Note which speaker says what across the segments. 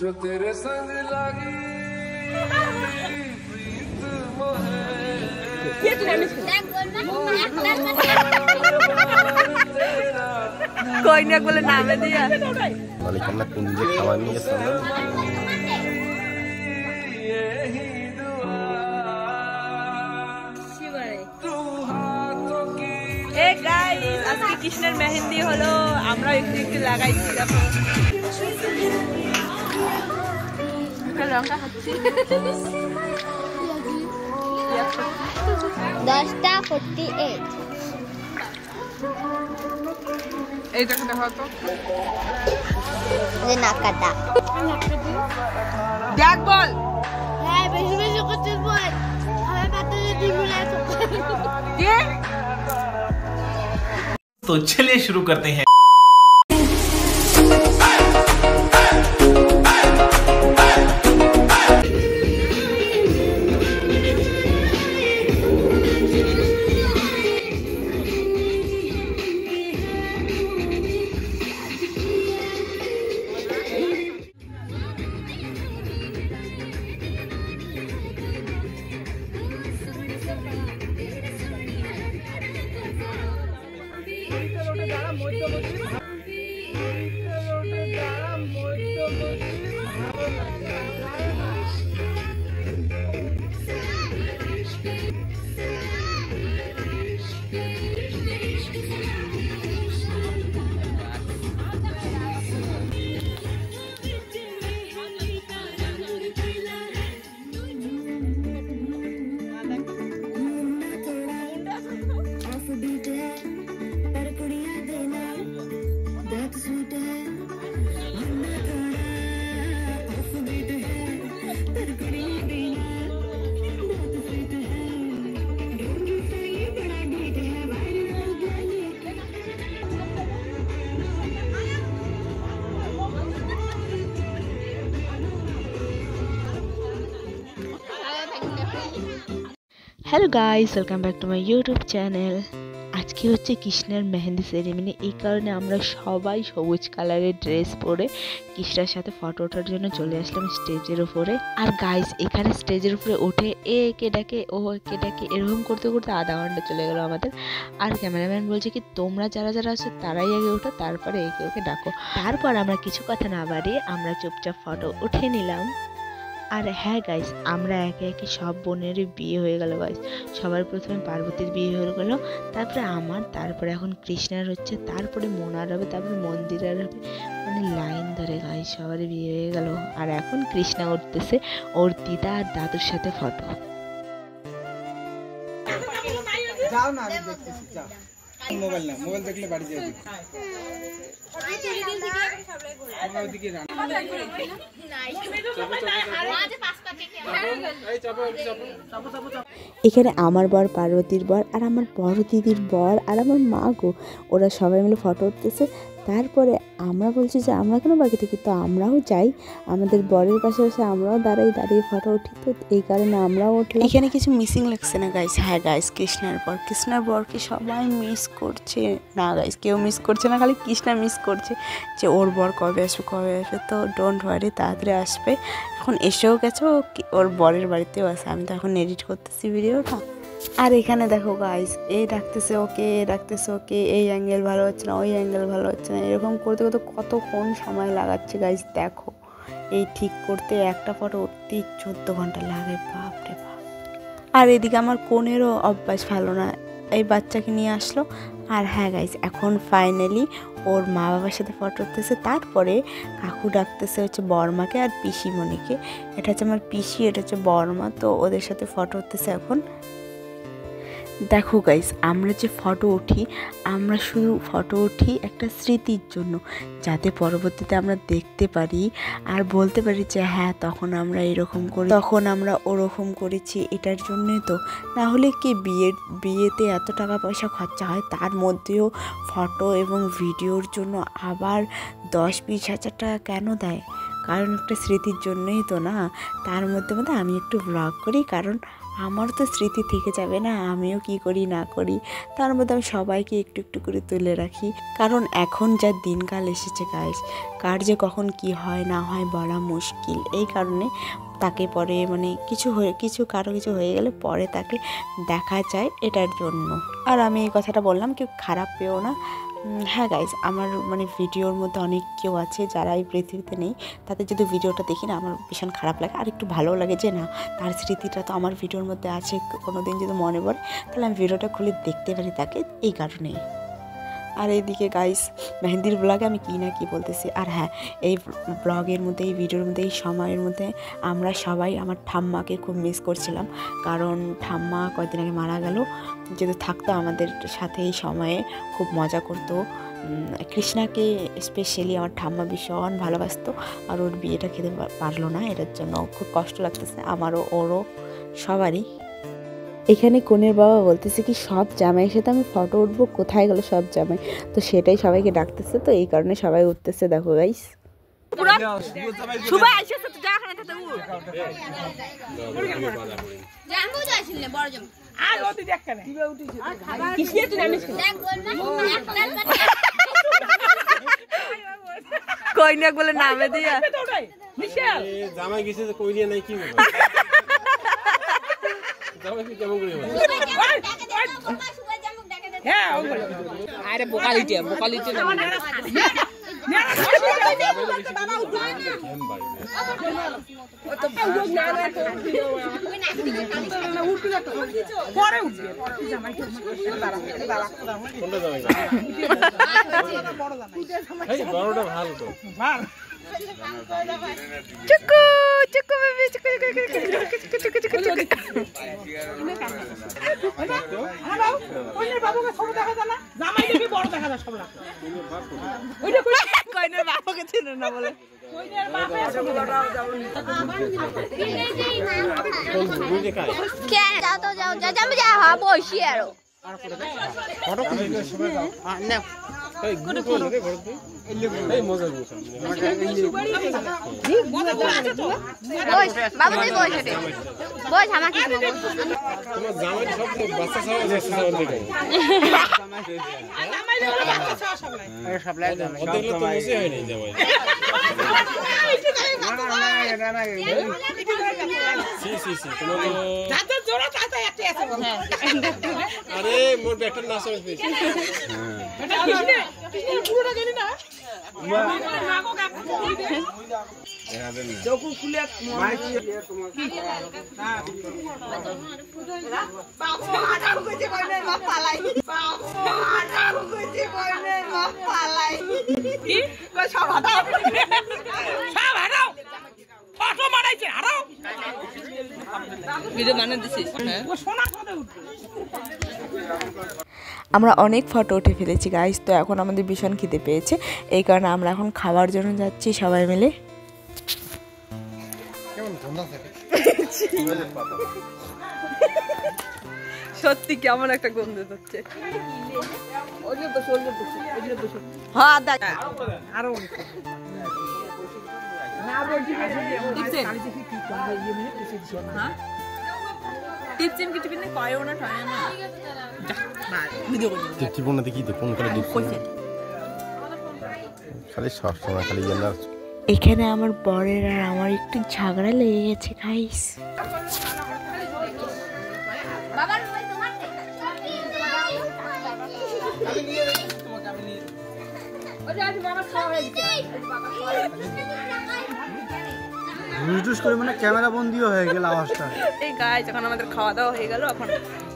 Speaker 1: जो तेरे संग लगी प्रीत मोहे
Speaker 2: कोई ना बोले नाम दिया
Speaker 3: वालेकुम कुंजे खावानी है सब
Speaker 2: गाइस আজকে কৃষ্ণের মেহেন্দি হলো আমরা একটু একটু লাগাইছি দেখো লঙ্কা খাচ্ছি
Speaker 4: 10টা 48
Speaker 2: এইটাকে দেখো তো
Speaker 4: এই নাকাটা
Speaker 2: দেখ বল
Speaker 4: হ্যাঁ বেশি বেশি করতে বল আমার বাতাসে দিবুলা
Speaker 2: কে
Speaker 5: तो चलिए शुरू करते हैं।
Speaker 6: Hello guys, welcome back to my YouTube channel. আজকে হচ্ছে কৃষ্ণের মেহেন্দি সেরিমনি, এই কারণে আমরা সবাই সবুজ কালারের ড্রেস পরে কৃষ্ণের সাথে ফটো ওঠার জন্য চলে আসলাম স্টেজের উপরে। আর গাইস এখানে স্টেজের উপরে উঠে কে ডাকে ও কে ডাকে এরকম করতে করতে আধা ঘন্টা চলে গেল আমাদের। আর ক্যামেরাম্যান বলছে কি তোমরা যারা যারা আছো তারাই আগে ওঠো, তারপরে একে ওকে ডাকো। তারপর আমরা কিছু কথা না বাড়িয়ে আমরা চুপচাপ ফটো উঠে নিলাম। আর হ্যাঁ গাইস, আমরা একে একে সব বোনেরই বিয়ে হয়ে গেল গাইস। সবার প্রথমে পার্বতীর বিয়ে হয়ে গেল, তারপরে আমার, তারপরে এখন কৃষ্ণার হচ্ছে, তারপরে মোনার হবে, তারপরে মন্দিরের হবে, মানে লাইন ধরে গাইস সবারই বিয়ে হয়ে গেল। আর এখন কৃষ্ণা উঠতেছে ওর দিদা আর দাদুর সাথে ফটো।
Speaker 7: যাও না, আমি দেখতেছি, যাও। মোবাইল না, মোবাইল দেখলে বাড়ি যাবে।
Speaker 6: এখানে আমার বর, পার্বতীর বর, আর আমার বড় দিদির বর, আর আমার মা গো, ওরা সবাই মিলে ফটো উঠতেছে। তারপরে আমরা বলছি যে আমরা কেন বাকি থাকি, তো আমরাও যাই, আমাদের বরের পাশে পাশে আমরাও দাঁড়িয়ে ফটো উঠি। তো এই কারণে আমরাও উঠলাম। এখানে কিছু মিসিং লাগছে না গাইস? হ্যাঁ গাইস, কৃষ্ণার বরকে সবাই মিস করছে না গাইস, কেউ মিস করছে না, খালি কৃষ্ণা মিস করছে যে ওর বর কবে আসবে। তো ডোন্ট ওয়ারি, তাড়াতাড়ি আসবে। এখন এসেও গেছে, ওর বরের বাড়িতেও আছে। আমি তো এখন এডিট করতেছি ভিডিওটা। আর এখানে দেখো গাইস, এই ডাকতেছে ওকে, এই অ্যাঙ্গেল ভালো হচ্ছে না, ওই অ্যাঙ্গেল ভালো হচ্ছে না, এরকম করতে করতে কতক্ষণ সময় লাগাচ্ছে গাইস। দেখো এই ঠিক করতে একটা ফটো উঠতেই 14 ঘন্টা লাগে, বাপরে বাপ। আর এদিকে আমার কোনেরও অভ্যাস ভালো না, এই বাচ্চাকে নিয়ে আসলো। আর হ্যাঁ গাইস, এখন ফাইনালি ওর মা বাবার সাথে ফটো উঠতেছে। তারপরে কাকু ডাকতেছে হচ্ছে বর্মাকে আর পিসিমণিকে। এটা হচ্ছে আমার পিসি, এটা হচ্ছে বর্মা। তো ওদের সাথে ফটো উঠতেছে এখন। দেখো গাইস, আমরা যে ফটো উঠি, আমরা শুধু ফটো উঠি একটা স্মৃতির জন্য, যাতে পরবর্তীতে আমরা দেখতে পারি আর বলতে পারি যে হ্যাঁ তখন আমরা এরকম করি, তখন আমরা ওরকম করেছি। এটার জন্যই তো, না হলে কি বিয়েতে এত টাকা পয়সা খরচা হয়, তার মধ্যেও ফটো এবং ভিডিওর জন্য আবার 10-20 হাজার টাকা কেন দেয়? কারণ একটা স্মৃতির জন্যই তো না। তার মধ্যে আমি একটু ব্লগ করি, কারণ আমার তো স্মৃতি থেকে যাবে না, আমিও কি করি না করি তার মধ্যে আমি সবাইকে একটু একটু করে তুলে রাখি। কারণ এখন যা দিনকাল এসেছে গাইস, কার যে কখন কি হয় না হয় বলা মুশকিল। এই কারণে তাকে পরে মানে কারো কিছু হয়ে গেলে পরে তাকে দেখা যায়, এটার জন্য। আর আমি এই কথাটা বললাম, কেউ খারাপ পেও না। হ্যাঁ গাইজ, আমার মানে ভিডিওর মধ্যে অনেক কেউ আছে যারা এই পৃথিবীতে নেই, তাদের যদি ভিডিওটা দেখি না আমার ভীষণ খারাপ লাগে, আর একটু ভালোও লাগে যে না তার স্মৃতিটা তো আমার ভিডিওর মধ্যে আছে, কোনো দিন যদি মনে পড়ে তাহলে আমি ভিডিওটা খুলে দেখতে পারি তাকে, এই কারণেই। আর এইদিকে গাইস মেহেন্দির ব্লগে আমি কী না কি বলতেছি। আর হ্যাঁ, এই ব্লগের মধ্যে, এই ভিডিওর মধ্যে, এই সময়ের মধ্যে আমরা সবাই আমার ঠাম্মাকে খুব মিস করছিলাম। কারণ ঠাম্মা কয়েকদিন আগে মারা গেল, যেহেতু থাকতো আমাদের সাথে এই সময়ে, খুব মজা করতো। কৃষ্ণাকে স্পেশালি আমার ঠাম্মা ভীষণ ভালোবাসতো, আর ওর বিয়েটা খেতে পারলো না, এটার জন্য খুব কষ্ট লাগতেছে আমারও, ওরও, সবারই। এখানে কনের বাবা বলতেছে কি সব জামাইয়ের সাথে আমি ফটো উঠবো, কোথায় গেল সব জামাই, তো সেটাই সবাইকে ডাকতেছে, তো এই কারণে সবাই উঠতেছে। দেখো গাইস কইনাক বলে নামে দিয়া
Speaker 3: জামাই গেছে কইলিয়া নাই কি জামাই কি কেমন করে
Speaker 2: হ্যাঁ আরে বোকালিটি
Speaker 3: বড়টা ভালো তো
Speaker 2: চুকু চুকু বেবি চুকু বাবুকে ছোট দেখা যায় না, জামাই দেখি বড় দেখা যায় সব রাখো। ওইটা কইনের বাবুকে চিনে না বলে কইনের বাবা
Speaker 4: কে যাও তো যাও যাও যা হ্যাঁ বসি আর
Speaker 3: ফটো খুলে সবাই দাও না এই গুড কোন রে বড় এই মজা বুঝছ
Speaker 4: বস বাবু তুই বস রে বস আমাকে
Speaker 3: তোমার জামাই সব বাচ্চা সব আছে সব দেখো
Speaker 2: জামাই বলে বাচ্চা সব নাই
Speaker 7: আরে সব লাই দাও
Speaker 3: ওদের তো মজা হয় নাই জামাই
Speaker 7: না
Speaker 3: সি তোমার
Speaker 2: যাতে জোড়া তাতে একটা আছে বল
Speaker 3: আরে মোর ব্যাটার নাচ হইছে
Speaker 2: এটা কৃষ্ণ পুরোটা জানি না নাগো কাকু চোখ খুলে বাবু আটা কইতে কইনে মা পালাই বাবু আটা কইতে কইনে মা পালাই কি কই সব হাঁটাও ফটো মারাইছে হারাও ভিডিও মানে দিছিস হ্যাঁ ও সোনা সাথে উঠবে।
Speaker 6: আমরা অনেক ফটো উঠে ফেলেছি গাইস, তো এখন আমাদের ভীষণ খিদে পেয়েছে, এই কারণে আমরা এখন খাওয়ার জন্য যাচ্ছি সবাই মিলে।
Speaker 2: সত্যি কেমন একটা গন্ধ হচ্ছে। হ্যাঁ দাদা আরো
Speaker 3: খালি সব সময় খালি জানার
Speaker 6: এখানে আমার বরের আর আমার একটু ঝগড়া লেগে গেছে গাইস।
Speaker 7: করে মানে ক্যামেরা বন্দিও হয়ে গেল আওয়াজটা।
Speaker 2: এই গাইস এখন আমাদের খাওয়া দাওয়া হয়ে গেল, এখন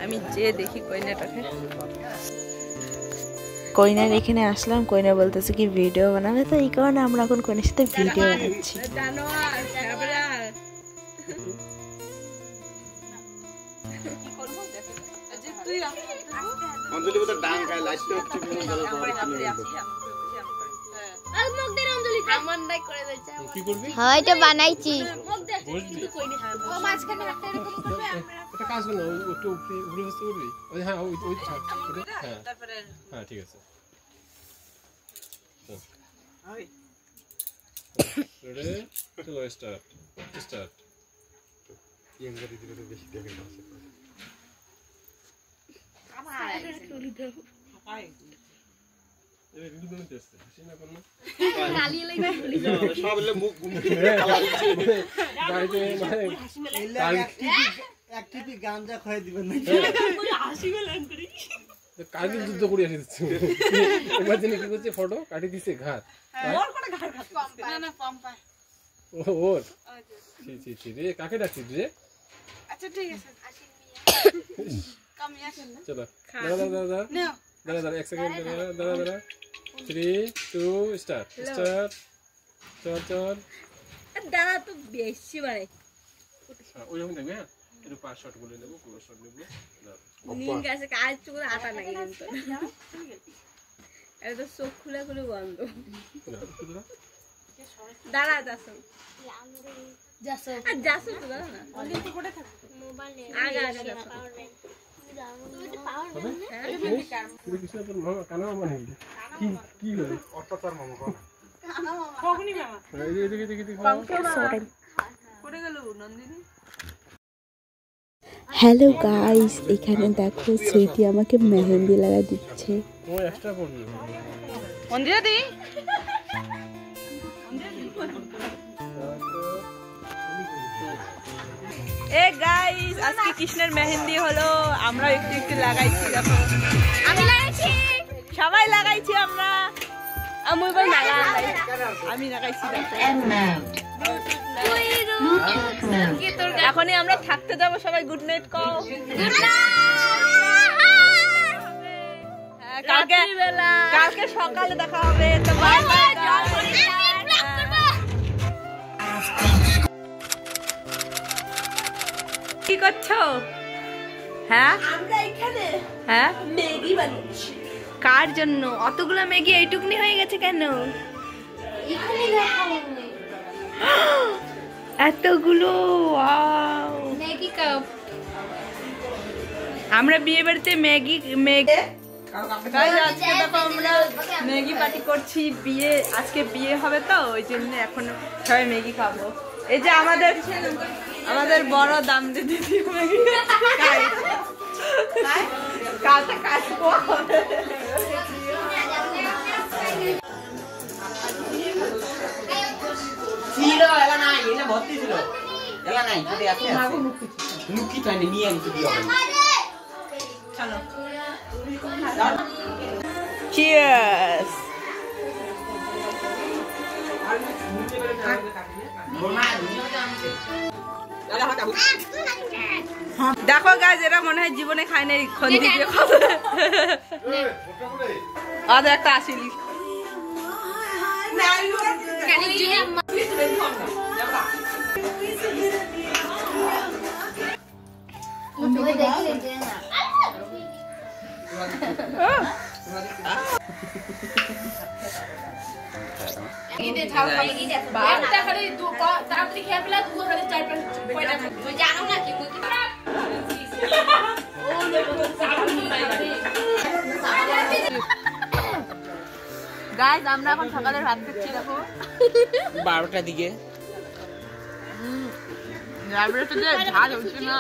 Speaker 2: আমি যে দেখি কইনাটাকে।
Speaker 6: কইনার এখানে আসলাম, কইনা বলতেছে কি ভিডিও বানাবে, তো এই কারণে আমরা এখন কইনার সাথে ভিডিও বানাচ্ছি।
Speaker 3: অঞ্জলি বলতে ডাং গায় লাইটটা হচ্ছে কি করবি?
Speaker 4: হয়তো বানাইছি
Speaker 3: ও মাঝখানে একটা এরকম করবে, এটা কাজ করো, একটু উপরে বসতে করবি। ওই হ্যাঁ ওই হ্যাঁ তারপরে হ্যাঁ ঠিক আছে। রেডি চলো স্টার্ট
Speaker 7: গাঞ্জা খাই দিবেন
Speaker 3: কার্গিল যুদ্ধ করে আসে দিচ্ছে এবার যিনি কি করছে ফটো কাটি দিছে ঘাট ওর রে কাকে ডাকছিস রে?
Speaker 2: আচ্ছা ঠিক আছে
Speaker 3: চলো দাঁড়া এক সেকেন্ড দাঁড়া 3 2 স্টার্ট চল
Speaker 2: দাদা তো বেশি বাড়ে
Speaker 3: ওই রকম দেখবে। হ্যাঁ একটু 5 শট বলে নেবো, পুরো শট নেবো।
Speaker 2: নীল গাছে কাজ চুকুর আটা নাকি কিন্তু এটা তো চোখ খুলে খুলে বন্ধ। দাঁড়া যাসো তো দাঁড়া না আগে যাসো
Speaker 6: হ্যালো গাইস, এখানে দেখো সুইটি আমাকে মেহেন্দি লাগা দিচ্ছে।
Speaker 2: এ গাইস আজকে কৃষ্ণের মেহেন্দি হলো, আমরা একটু একটু লাগাইছি। দেখো
Speaker 4: আমি লাগাইছি,
Speaker 2: সবাই লাগাইছি আমরা। আমি এবার আমি লাগাইছি। এখনই আমরা থাকতে যাবো, সবাই গুড নাইট কও। কালকে সকালে দেখা হবে। তো বাই বাই। কি করছো? হ্যাঁ আমরা এখানে ম্যাগি বানাচ্ছি। কার জন্য অতগুলো ম্যাগি? এইটুকুনি হয়ে গেছে কেন? এতগুলো
Speaker 4: ম্যাগি কাপ।
Speaker 2: আমরা বিয়ে বাড়িতে ম্যাগি আজকে দেখো আমরা ম্যাগি পার্টি করছি। আজকে বিয়ে হবে তো ওই জন্য এখন সবাই ম্যাগি খাবো। এই যে আমাদের বড় দাম দিদি ম্যাগি কালটা কাটবো। Cheers! দেখো গাইস, এরা মনে হয় জীবনে খায় না, খন্দি দিয়ে খাবে। আজ একটা আসিলি গাইস, আমরা এখন সকালের ভাত খাচ্ছি। দেখো
Speaker 7: 12টার দিকে
Speaker 2: ঝাল হচ্ছে না,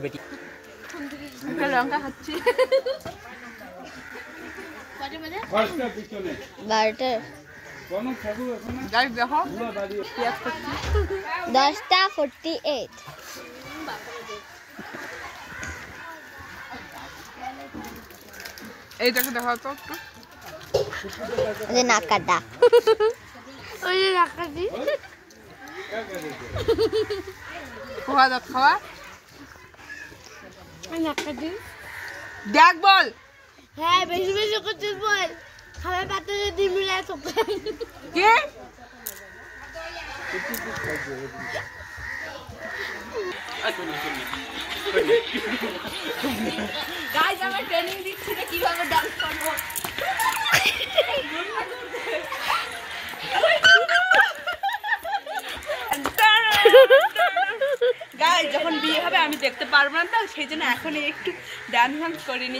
Speaker 7: বেটি
Speaker 2: লঙ্কা খাচ্ছি।
Speaker 4: 12টা
Speaker 2: গাইস দেখো পেঁয়াজ খাচ্ছি।
Speaker 4: 10:48।
Speaker 2: এইটাকে দেখো তো একটু।
Speaker 4: ওই যে নাকাটা, ওই যে নাকাটি
Speaker 2: খাওয়া দাও, খাওয়া
Speaker 4: নাকাটি।
Speaker 2: দেখ বল।
Speaker 4: হ্যাঁ বেশি বেশি করছিস বল। খাবার পাত্রে ডিম মিলাই তো
Speaker 2: কে গাইস আমরা ট্রেনিং দিচ্ছি না কিভাবে ডান্স করব। গাইস যখন বিয়ে হবে আমি দেখতে পারবো না, তো সেই জন্য এখন একটু ডান্স করে নি।